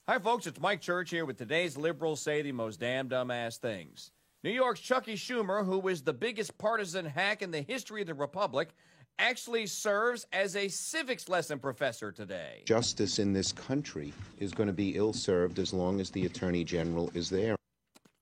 Hi, folks. It's Mike Church here with today's Liberals Say the Most Damn Dumbass Things. New York's Chucky Schumer, who is the biggest partisan hack in the history of the Republic, actually serves as a civics lesson professor today. Justice in this country is going to be ill-served as long as the Attorney General is there.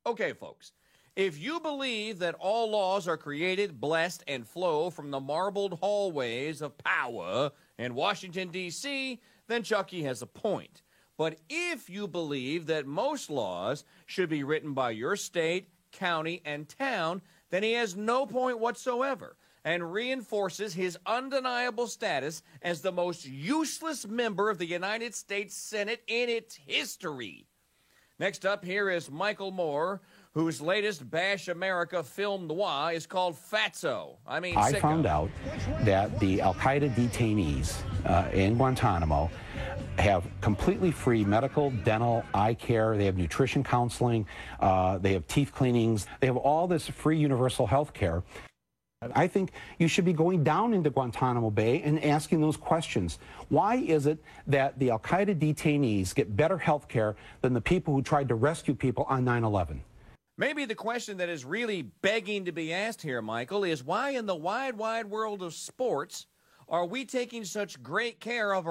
Okay, folks. If you believe that all laws are created, blessed, and flow from the marbled hallways of power in Washington, D.C., then Chucky has a point. But if you believe that most laws should be written by your state, county, and town, then he has no point whatsoever and reinforces his undeniable status as the most useless member of the United States Senate in its history. Next up, here is Michael Moore, whose latest Bash America film noir is called Fatso. I found out that the al-Qaeda detainees in Guantanamo have completely free medical, dental, eye care. They have nutrition counseling. They have teeth cleanings. They have all this free universal health care. I think you should be going down into Guantanamo Bay and asking those questions. Why is it that the al-Qaeda detainees get better health care than the people who tried to rescue people on 9/11? Maybe the question that is really begging to be asked here, Michael, is why in the wide, wide world of sports are we taking such great care of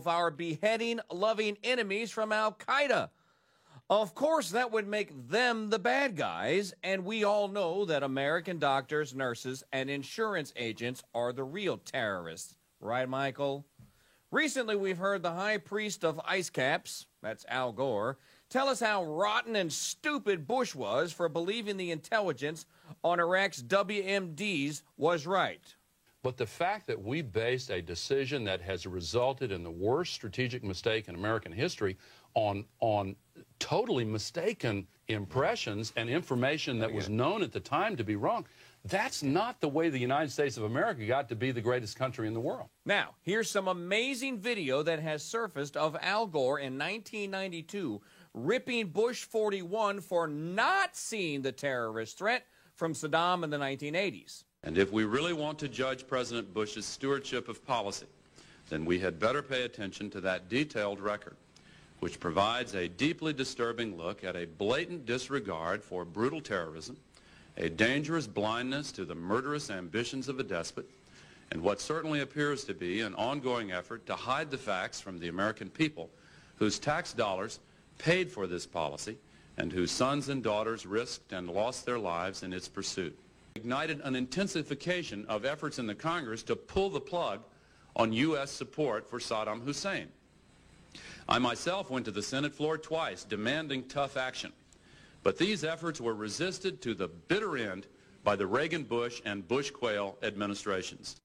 our beheading-loving enemies from al-Qaeda? Of course, that would make them the bad guys, and we all know that American doctors, nurses, and insurance agents are the real terrorists. Right, Michael? Recently, we've heard the high priest of ice caps, that's Al Gore, tell us how rotten and stupid Bush was for believing the intelligence on Iraq's WMDs was right. But the fact that we based a decision that has resulted in the worst strategic mistake in American history on totally mistaken impressions and information that was known at the time to be wrong, that's not the way the United States of America got to be the greatest country in the world. Now, here's some amazing video that has surfaced of Al Gore in 1992 ripping Bush 41 for not seeing the terrorist threat from Saddam in the 1980s. And if we really want to judge President Bush's stewardship of policy, then we had better pay attention to that detailed record, which provides a deeply disturbing look at a blatant disregard for brutal terrorism, a dangerous blindness to the murderous ambitions of a despot, and what certainly appears to be an ongoing effort to hide the facts from the American people whose tax dollars paid for this policy and whose sons and daughters risked and lost their lives in its pursuit. Ignited an intensification of efforts in the Congress to pull the plug on U.S. support for Saddam Hussein. I myself went to the Senate floor twice demanding tough action, but these efforts were resisted to the bitter end by the Reagan-Bush and Bush-Quayle administrations.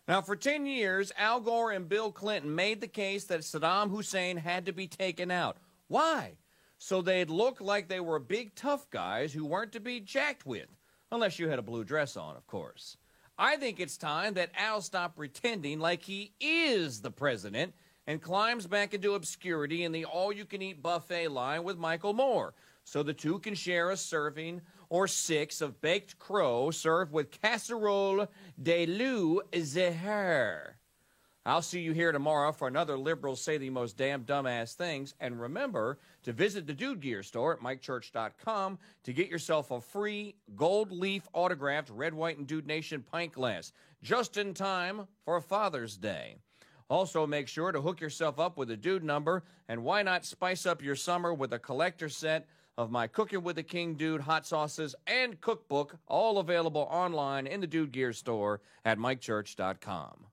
Now, for 10 years, Al Gore and Bill Clinton made the case that Saddam Hussein had to be taken out. Why? So they'd look like they were big, tough guys who weren't to be jacked with. Unless you had a blue dress on, of course. I think it's time that Al stop pretending like he is the president and climbs back into obscurity in the all-you-can-eat buffet line with Michael Moore, so the two can share a serving or 6 of baked crow served with casserole de loup zehar. I'll see you here tomorrow for another Liberals Say the Most Damn Dumbass Things. And remember to visit the Dude Gear store at MikeChurch.com to get yourself a free gold leaf autographed Red, White, and Dude Nation pint glass just in time for Father's Day. Also, make sure to hook yourself up with a Dude number, and why not spice up your summer with a collector set of my Cooking with the King Dude hot sauces and cookbook, all available online in the Dude Gear store at MikeChurch.com.